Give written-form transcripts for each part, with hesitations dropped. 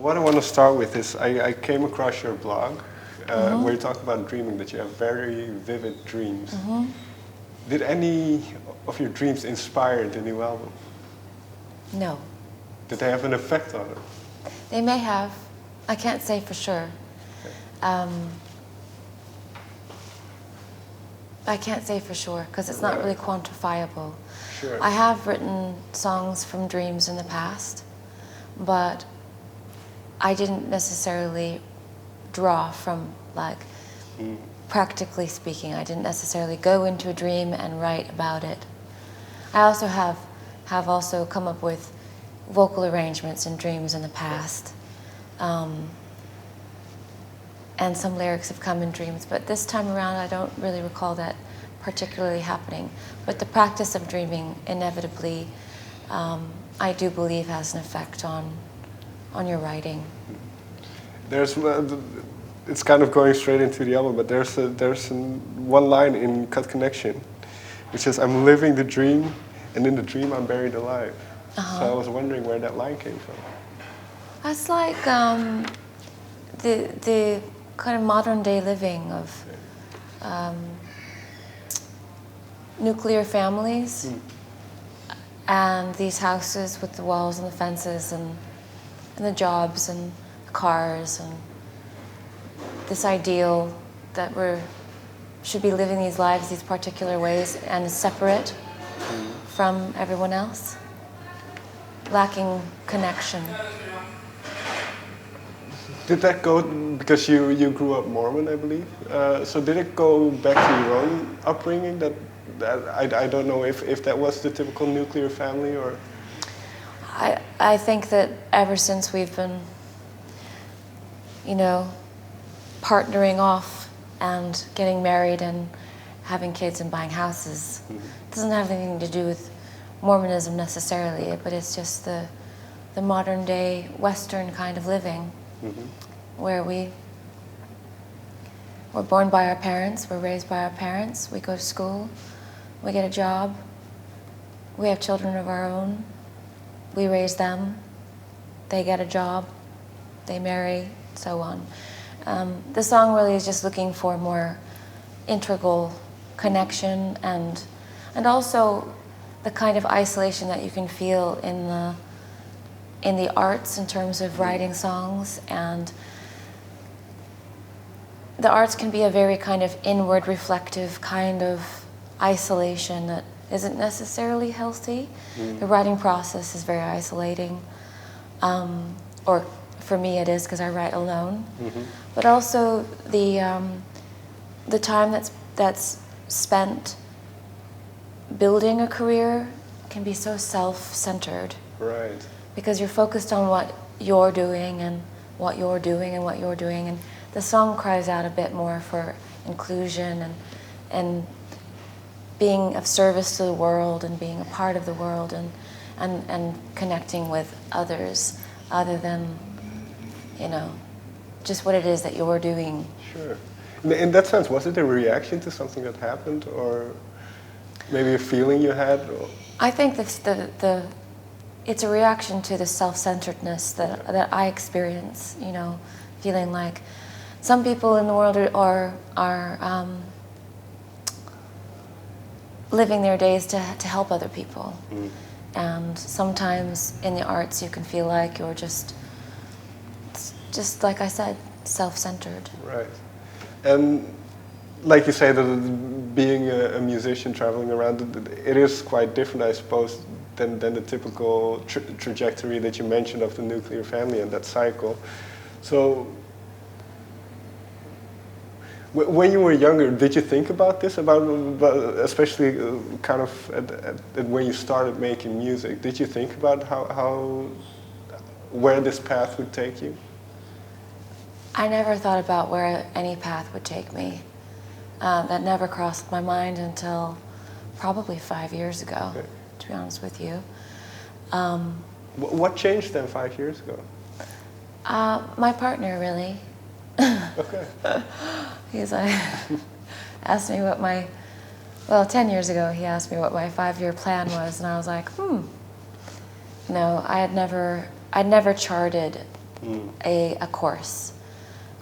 what I want to start with is I came across your blog where you talk about dreaming, that you have very vivid dreams. Did any of your dreams inspire the new album? No. Did they have an effect on it? They may have. I can't say for sure. I can't say for sure because it's not really quantifiable. Sure. I have written songs from dreams in the past, but I didn't necessarily draw from, like, practically speaking, I didn't necessarily go into a dream and write about it. I also have also come up with vocal arrangements in dreams in the past. And some lyrics have come in dreams, but this time around I don't really recall that particularly happening. But the practice of dreaming inevitably, I do believe, has an effect on your writing. It's kind of going straight into the album, but there's one line in Cut Connection, which says, "I'm living the dream, and in the dream I'm buried alive." So I was wondering where that line came from. That's like the kind of modern day living of nuclear families and these houses with the walls and the fences and the jobs and the cars and this ideal that we should be living these lives these particular ways and separate from everyone else, lacking connection. Did that go, because you grew up Mormon, I believe, so did it go back to your own upbringing? That I don't know if that was the typical nuclear family, or... I think that ever since we've been, partnering off and getting married and having kids and buying houses, it doesn't have anything to do with Mormonism necessarily, but it's just the modern day Western kind of living. Where we're born by our parents, we're raised by our parents, we go to school, we get a job, we have children of our own, we raise them, they get a job, they marry, so on. The song really is just looking for more integral connection and also the kind of isolation that you can feel in the arts in terms of writing songs. And the arts can be a very kind of inward reflective kind of isolation that isn't necessarily healthy. The writing process is very isolating, or for me it is because I write alone. But also the time that's spent building a career can be so self-centered. Right. Because you're focused on what you're doing and what you're doing and what you're doing, and the song cries out a bit more for inclusion and being of service to the world and being a part of the world and connecting with others other than, just what it is that you're doing. Sure. In that sense, was it a reaction to something that happened, or maybe a feeling you had? Or? I think that's it's a reaction to the self-centeredness that I experience, feeling like some people in the world are living their days to help other people. And sometimes in the arts you can feel like you're just like I said, self-centered. Right. And like you say, that being a musician traveling around, it is quite different, I suppose, than the typical trajectory that you mentioned of the nuclear family and that cycle. So when you were younger, did you think about this, about especially kind of at when you started making music? Did you think about where this path would take you? I never thought about where any path would take me. That never crossed my mind until probably 5 years ago, okay, to be honest with you. What changed then 5 years ago? My partner, really. Okay. He's asked me what 10 years ago, he asked me what my 5-year plan was, and I was like, No, I'd never charted a course.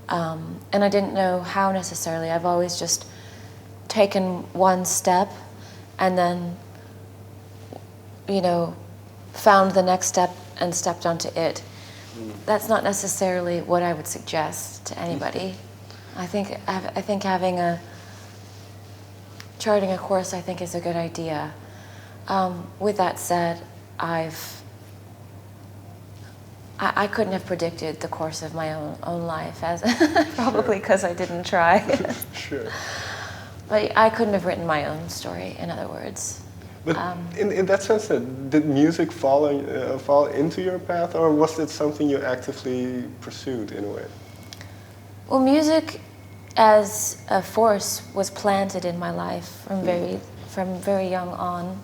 And I didn't know how necessarily. I've always just taken one step and then, you know, found the next step and stepped onto it. That's not necessarily what I would suggest to anybody. I think charting a course, I think, is a good idea. With that said, I couldn't have predicted the course of my own life, as probably because I didn't try. Sure. But I couldn't have written my own story, in other words. But in that sense, did music fall into your path, or was it something you actively pursued in a way? Well, music as a force was planted in my life from very young on.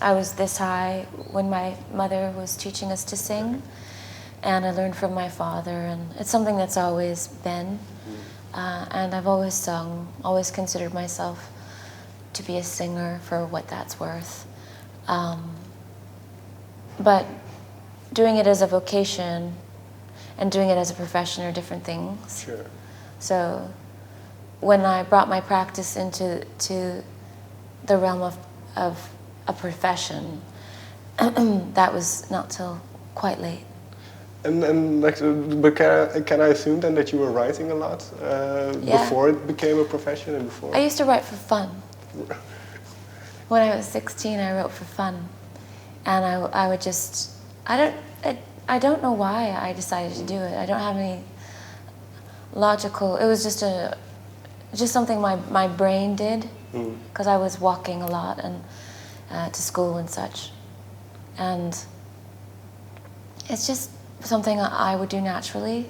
I was this high when my mother was teaching us to sing, and I learned from my father, and it's something that's always been. And I've always sung, always considered myself to be a singer for what that's worth. But doing it as a vocation and doing it as a profession are different things. Sure. So when I brought my practice into the realm of a profession, that was not till quite late. And like, but can I assume then that you were writing a lot before it became a profession and before? I used to write for fun. When I was 16, I wrote for fun, and I would just I don't know why I decided to do it. I don't have any logical. It was just something my brain did, because I was walking a lot and to school and such, and it's just something I would do naturally,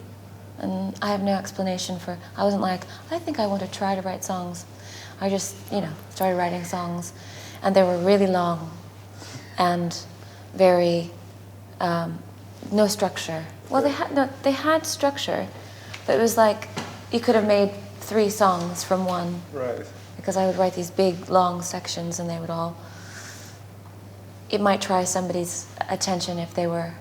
and I have no explanation for. I wasn't like, I think I want to try to write songs. I just, started writing songs, and they were really long and very no structure. Well, they had structure, but it was like you could have made 3 songs from one. Right. Because I would write these big, long sections, and it might try somebody's attention if they were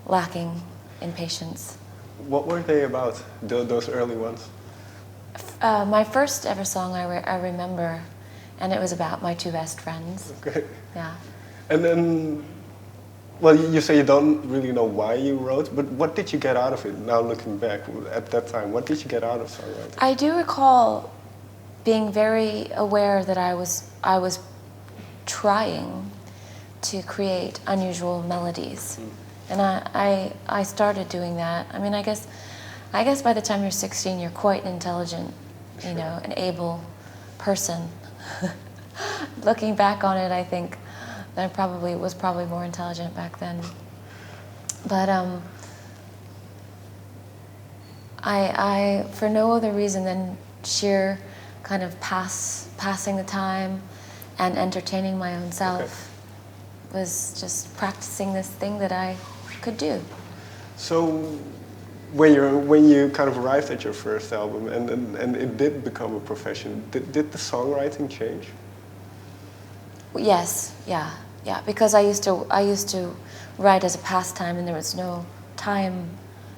lacking in patience. What were they about, those early ones? My first ever song I remember, and it was about my 2 best friends. Okay. Yeah. And then, well, you say you don't really know why you wrote, but what did you get out of it now looking back at that time? What did you get out of songwriting? I do recall being very aware that I was trying to create unusual melodies. And I started doing that. I mean, I guess by the time you're 16, you're quite an intelligent, an able person. Looking back on it, I think that I was probably more intelligent back then. But I for no other reason than sheer kind of passing the time and entertaining my own self, was just practicing this thing that I could do. So when you kind of arrived at your first album and it did become a profession, did the songwriting change? Yes, yeah, because I used to write as a pastime, and there was no time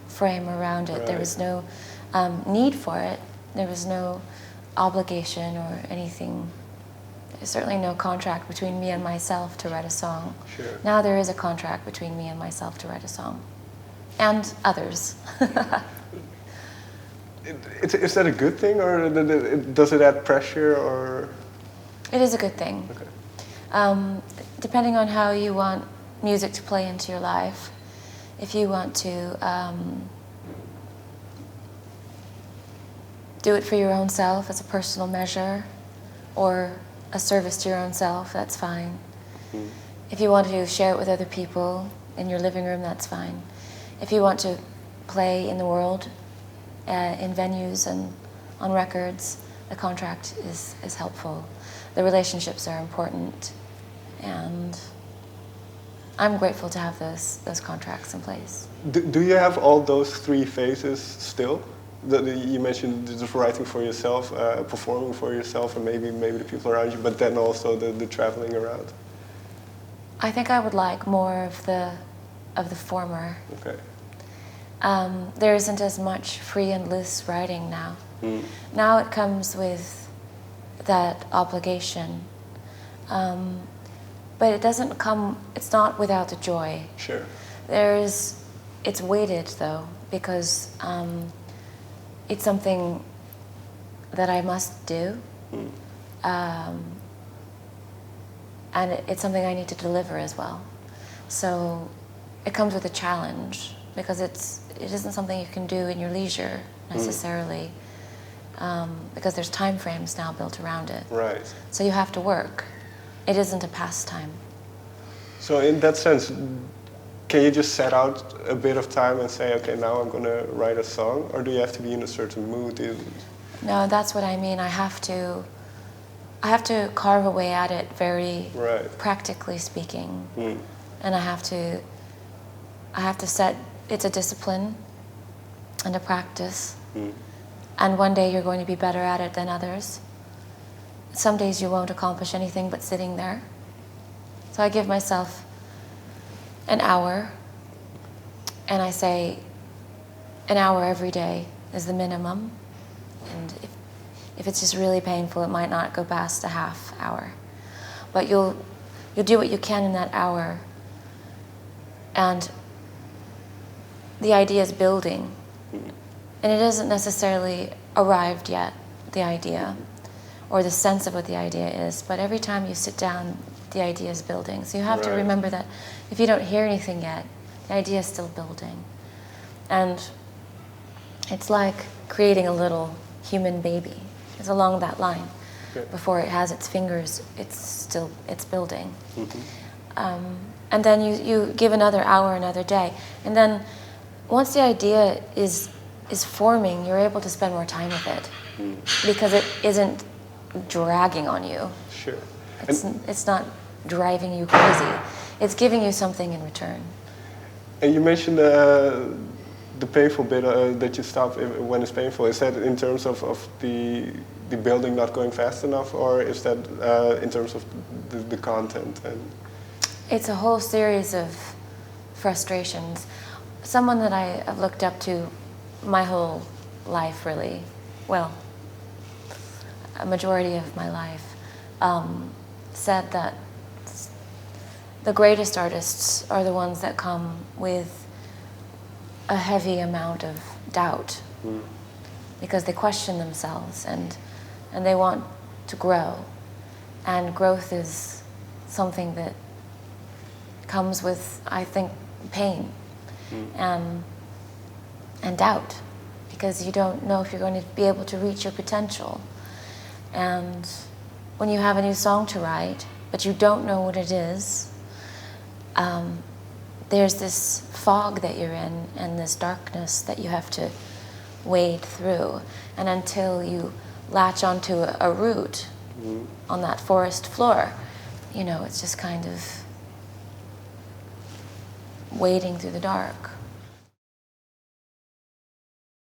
frame around it. Right. There was no need for it. There was no obligation or anything. There's certainly no contract between me and myself to write a song. Sure. Now there is a contract between me and myself to write a song. And others. Is that a good thing, or does it add pressure, or? It is a good thing. Okay. Depending on how you want music to play into your life, if you want to do it for your own self as a personal measure, or a service to your own self, that's fine. If you want to share it with other people in your living room, that's fine. If you want to play in the world, in venues and on records, the contract is helpful. The relationships are important, and I'm grateful to have those contracts in place. Do you have all those 3 phases still? You mentioned just writing for yourself, performing for yourself, and maybe the people around you, but then also the traveling around. I think I would like more of of the former. Okay. There isn't as much free and loose writing now. Mm. Now it comes with that obligation. But it doesn't come, it's not without the joy. Sure. It's weighted though, because it's something that I must do. Mm. And it's something I need to deliver as well. So it comes with a challenge, because it isn't something you can do in your leisure necessarily, because there's time frames now built around it. Right. So you have to work. It isn't a pastime. So in that sense, can you just set out a bit of time and say, okay, now I'm going to write a song? Or do you have to be in a certain mood? No, that's what I mean. I have to carve away at it very practically speaking. Mm. And I have to set, it's a discipline and a practice. Mm. And one day you're going to be better at it than others. Some days you won't accomplish anything but sitting there. So I give myself an hour, and I say an hour every day is the minimum. And if it's just really painful, it might not go past a half hour. But you'll do what you can in that hour. And the idea is building. And it isn't necessarily arrived yet, the idea, or the sense of what the idea is. But every time you sit down, the idea is building. So you have to remember that if you don't hear anything yet, the idea is still building. And it's like creating a little human baby. It's along that line. Okay. Before it has its fingers, it's building. Mm-hmm. And then you give another hour, another day. And then once the idea is forming, you're able to spend more time with it. Because it isn't dragging on you. Sure. It's not driving you crazy. It's giving you something in return. And you mentioned the painful bit that you stop when it's painful. Is that in terms of the building not going fast enough, or is that in terms of the content? And it's a whole series of frustrations. Someone that I have looked up to my whole life, really, well, a majority of my life, said that the greatest artists are the ones that come with a heavy amount of doubt, because they question themselves and they want to grow. And growth is something that comes with, I think, pain and doubt, because you don't know if you're going to be able to reach your potential. And when you have a new song to write, but you don't know what it is, there's this fog that you're in and this darkness that you have to wade through. And until you latch onto a root on that forest floor, it's just kind of wading through the dark.